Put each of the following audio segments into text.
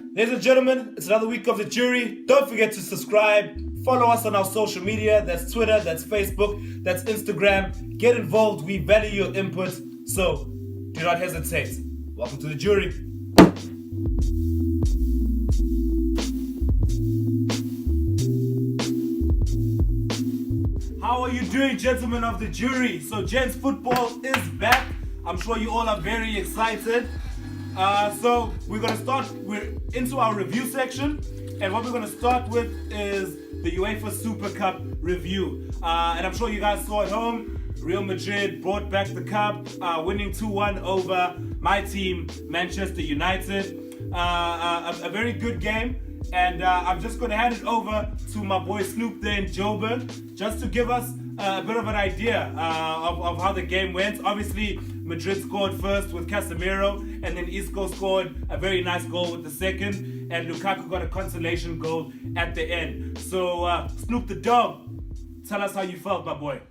Ladies and gentlemen, it's another week of the jury. Don't forget to subscribe. Follow us on our social media. That's Twitter, that's Facebook, that's Instagram. Get involved. We value your input. So do not hesitate. Welcome to the jury. How are you doing, gentlemen of the jury? So, gents, football is back. I'm sure you all are very excited. So we're into our review section, and what we're gonna start with is the UEFA Super Cup review. And I'm sure you guys saw at home, Real Madrid brought back the cup, winning 2-1 over my team, Manchester United. A very good game, and I'm just gonna hand it over to my boy Snoop there in Joburg, just to give us a bit of an idea of how the game went. Obviously, Madrid scored first with Casemiro, and then Isco scored a very nice goal with the second, and Lukaku got a consolation goal at the end. So, Snoop the dog, tell us how you felt, my boy.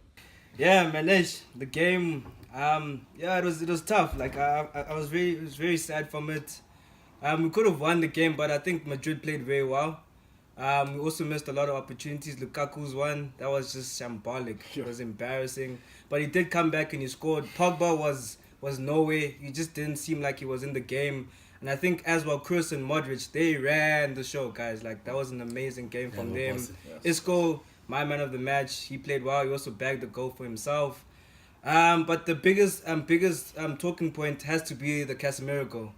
Yeah, Manish, the game, it was tough. Like I was very sad from it. We could have won the game, but I think Madrid played very well. We also missed a lot of opportunities. Lukaku's one, that was just shambolic. It was embarrassing. But he did come back and he scored. Pogba was nowhere. He just didn't seem like he was in the game. And I think as well, Kroos and Modric, they ran the show, guys. Like, that was an amazing game from them. Yes. Isco, my man of the match, he played well. He also bagged the goal for himself. But the biggest talking point has to be the Casemiro goal.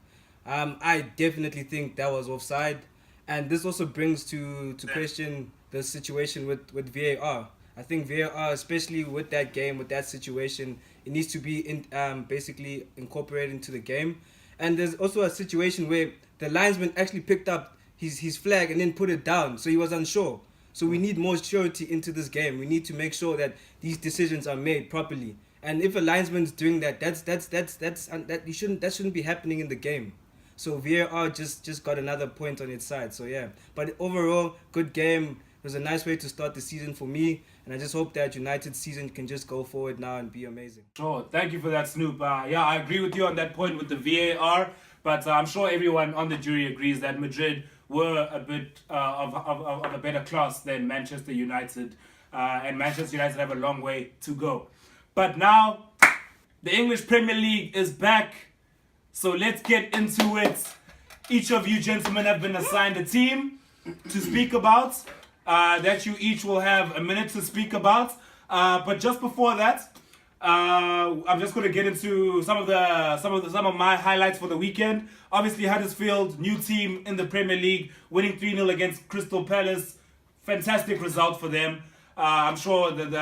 I definitely think that was offside. And this also brings to question the situation with VAR. I think VAR, especially with that game, with that situation, it needs to be basically incorporated into the game. And there's also a situation where the linesman actually picked up his flag and then put it down, so he was unsure. So we need more surety into this game. We need to make sure that these decisions are made properly. And if a linesman's doing that, that shouldn't be happening in the game. So VAR just got another point on its side. So yeah, but overall, good game. It was a nice way to start the season for me, and I just hope that United's season can just go forward now and be amazing. Sure, thank you for that, Snoop. Yeah, I agree with you on that point with the VAR, but I'm sure everyone on the jury agrees that Madrid were a bit of a better class than Manchester United, and Manchester United have a long way to go. But now, the English Premier League is back. So let's get into it. Each of you gentlemen have been assigned a team to speak about, that you each will have a minute to speak about. But just before that, I'm just going to get into some of my highlights for the weekend. Obviously, Huddersfield, new team in the Premier League, winning 3-0 against Crystal Palace. Fantastic result for them. I'm sure that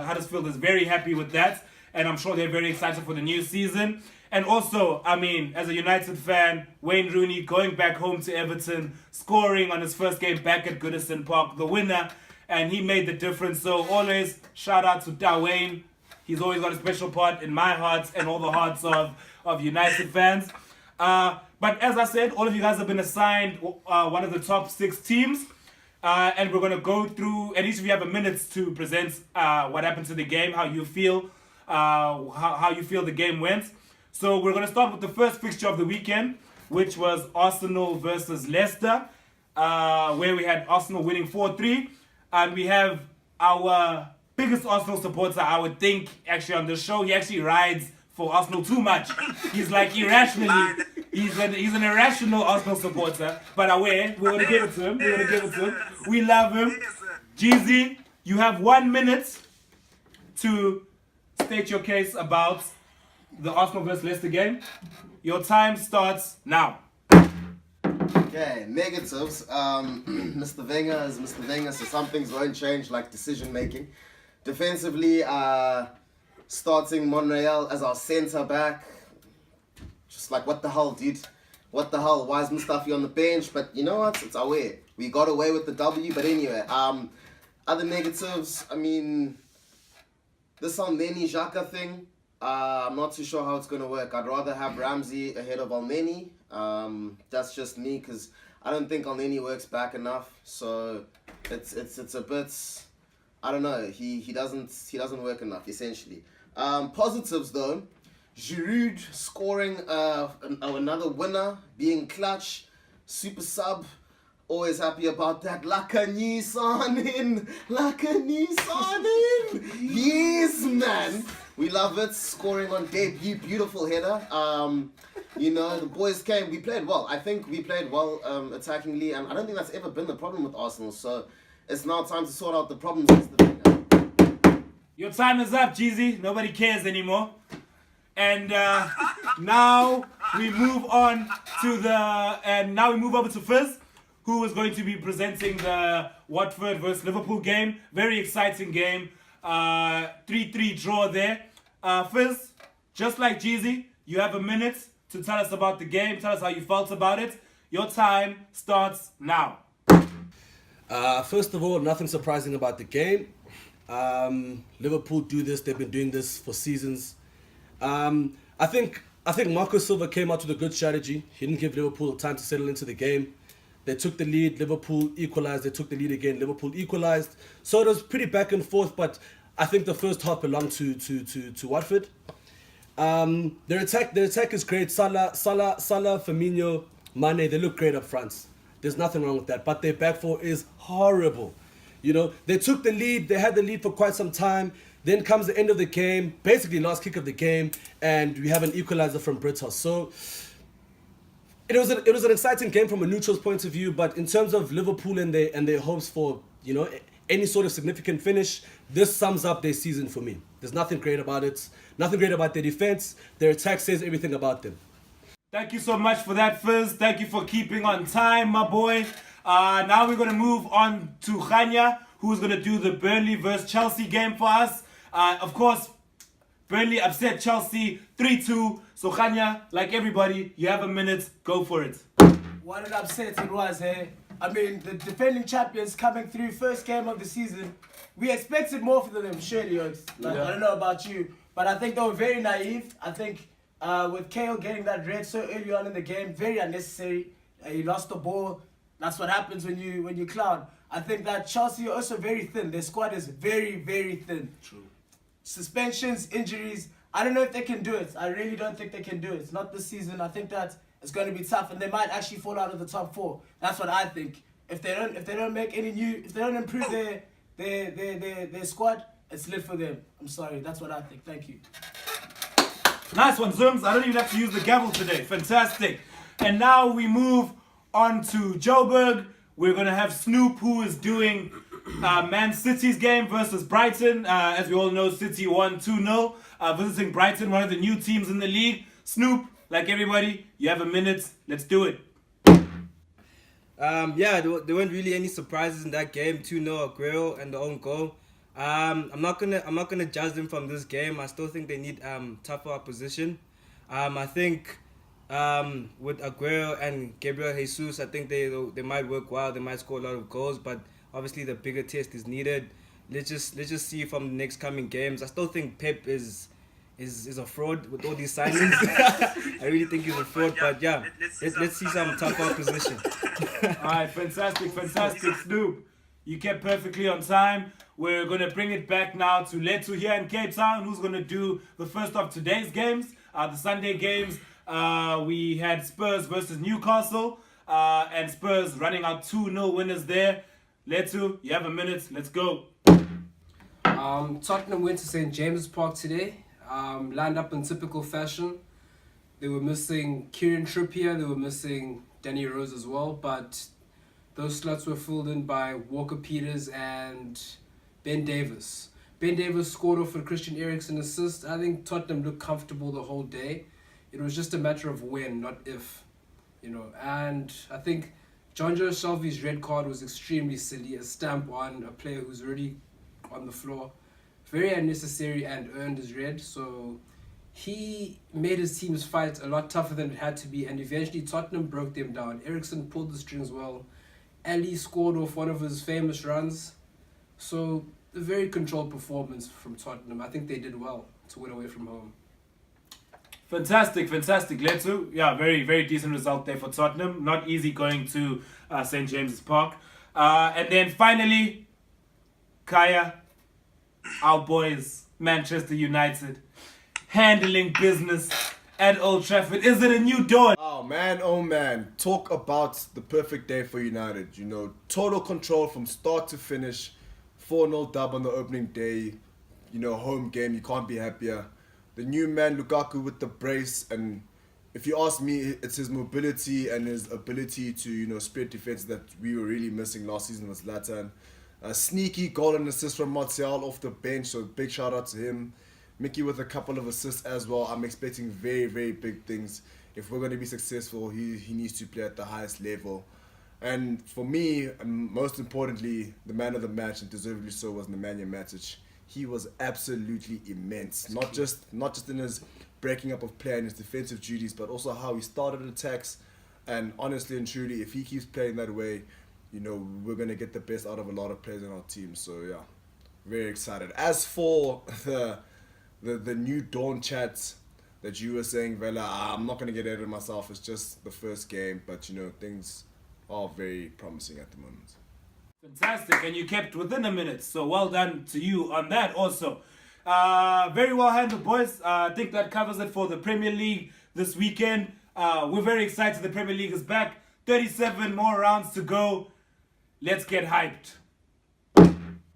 Huddersfield is very happy with that, and I'm sure they're very excited for the new season. And also, I mean, as a United fan, Wayne Rooney going back home to Everton, scoring on his first game back at Goodison Park, the winner, and he made the difference. So always shout out to Wayne. He's always got a special part in my heart and all the hearts of United fans. But as I said, all of you guys have been assigned one of the top 6 teams. And we're going to go through, and each of you have a minute to present what happened to the game, how you feel, how you feel the game went. So we're going to start with the first fixture of the weekend, which was Arsenal versus Leicester, where we had Arsenal winning 4-3. And we have our biggest Arsenal supporter, I would think, actually on the show. He actually rides for Arsenal too much. He's like irrationally, he's an irrational Arsenal supporter. But we're going to give it to him. We love him. Jeezy, you have 1 minute to state your case about the Arsenal vs Leicester game. Your time starts now. Okay, negatives. Mr. Wenger is Mr. Wenger, so some things won't change, like decision making. Defensively, starting Monreal as our centre back. Just like, what the hell, dude? What the hell? Why is Mustafi on the bench? But you know what? It's our way. We got away with the W. But anyway, other negatives. I mean, this Almeni Xhaka thing. I'm not too sure how it's going to work. I'd rather have Ramsey ahead of Almeni. That's just me, because I don't think Almeni works back enough. So it's a bit, I don't know. He doesn't work enough, essentially. Positives though, Giroud scoring another winner, being clutch. super sub. Always happy about that. Lakanisanin. Yes, man. We love it. Scoring on debut. Beautiful header. The boys came. We played well. I think we played well attackingly. And I don't think that's ever been the problem with Arsenal. So it's now time to sort out the problems. Your time is up, Jeezy. Nobody cares anymore. And now we move on to now we move over to Fizz, who is going to be presenting the Watford versus Liverpool game. Very exciting game. 3-3 draw there. Fizz, just like Jeezy, you have a minute to tell us about the game. Tell us how you felt about it. Your time starts now. First of all, nothing surprising about the game. Liverpool do this. They've been doing this for seasons. I think Marco Silva came out with a good strategy. He didn't give Liverpool time to settle into the game. They took the lead, Liverpool equalized, they took the lead again, Liverpool equalized. So it was pretty back and forth, but I think the first half belonged to Watford. Their attack is great. Salah, Firmino, Mane, they look great up front. There's nothing wrong with that, but their back four is horrible. They took the lead, they had the lead for quite some time. Then comes the end of the game, basically last kick of the game, and we have an equalizer from Britos. So it was an exciting game from a neutral's point of view, but in terms of Liverpool and their hopes for any sort of significant finish, this sums up their season for me. There's nothing great about it, nothing great about their defense. Their attack says everything about them. Thank you so much for that, Fizz. Thank you for keeping on time, my boy. Now we're going to move on to Khanya, who's going to do the Burnley versus Chelsea game for us. Of course, Burnley upset Chelsea 3-2. So Khanya, like everybody, you have a minute. Go for it. What an upset it was, hey? I mean, the defending champions coming through, first game of the season. We expected more from them, surely. I don't know about you, but I think they were very naive. I think with Kale getting that red so early on in the game, very unnecessary. He lost the ball. That's what happens when you clown. I think that Chelsea are also very thin. Their squad is very, very thin. True. Suspensions, injuries. I don't know if they can do it. I really don't think they can do it. It's not this season. I think that it's going to be tough, and they might actually fall out of the top four. That's what I think. If they don't make any if they don't improve their squad, it's lit for them. I'm sorry. That's what I think. Thank you. Nice one, Zooms. I don't even have to use the gavel today. Fantastic. And now we move on to Joburg. We're going to have Snoop, who is doing Man City's game versus Brighton. As we all know, City won 2-0. Visiting Brighton, one of the new teams in the league. Snoop, like everybody, you have a minute. Let's do it. There weren't really any surprises in that game. 2-0 Aguero and the own goal. I'm not gonna judge them from this game. I still think they need tougher opposition. I think with Aguero and Gabriel Jesus, I think they might work well. They might score a lot of goals, but obviously the bigger test is needed. Let's just see from the next coming games. I still think Pep is a fraud with all these signings. I really think he's a fraud, but yeah, let's see some tougher opposition. All right, fantastic, Snoop. You kept perfectly on time. We're going to bring it back now to Letu here in Cape Town, who's going to do the first of today's games, the Sunday games. We had Spurs versus Newcastle, and Spurs running out 2-0 winners there. Letu, you have a minute. Let's go. Tottenham went to St. James's Park today, lined up in typical fashion. They were missing Kieran Trippier, they were missing Danny Rose as well, but those slots were filled in by Walker Peters and Ben Davis. Ben Davis scored off a Christian Eriksen assist. I think Tottenham looked comfortable the whole day. It was just a matter of when, not if, And I think John Joe Shelby's red card was extremely silly, a stamp on a player who's already on the floor. Very unnecessary and earned his red. So he made his team's fight a lot tougher than it had to be, and eventually Tottenham broke them down. Eriksen pulled the strings well. Ali scored off one of his famous runs. So a very controlled performance from Tottenham. I think they did well to win away from home. Fantastic, Letu. Yeah, very, very decent result there for Tottenham. Not easy going to St. James's Park. And then finally, Kaya, our boys, Manchester United, handling business at Old Trafford. Is it a new dawn? Oh Oh man, talk about the perfect day for United. You know, total control from start to finish. 4-0 dub on the opening day. You know, home game, you can't be happier. The new man, Lukaku, with the brace, and if you ask me, it's his mobility and his ability to, you know, spread defense that we were really missing last season with Zlatan. A sneaky goal and assist from Martial off the bench, so big shout out to him. Mickey with a couple of assists as well. I'm expecting very, very big things. If we're going to be successful, he needs to play at the highest level. And for me, and most importantly, the man of the match, and deservedly so, was Nemanja Matic. He was absolutely immense. Not just in his breaking up of play and his defensive duties, but also how he started attacks. And honestly and truly, if he keeps playing that way, you know, we're going to get the best out of a lot of players in our team. So yeah, very excited. As for the new dawn chats that you were saying, Vela, I'm not going to get ahead of myself. It's just the first game, but you know, things are very promising at the moment. Fantastic, and you kept within a minute, so well done to you on that also. Very well handled, boys. I think that covers it for the Premier League this weekend. We're very excited the Premier League is back. 37 more rounds to go. Let's get hyped.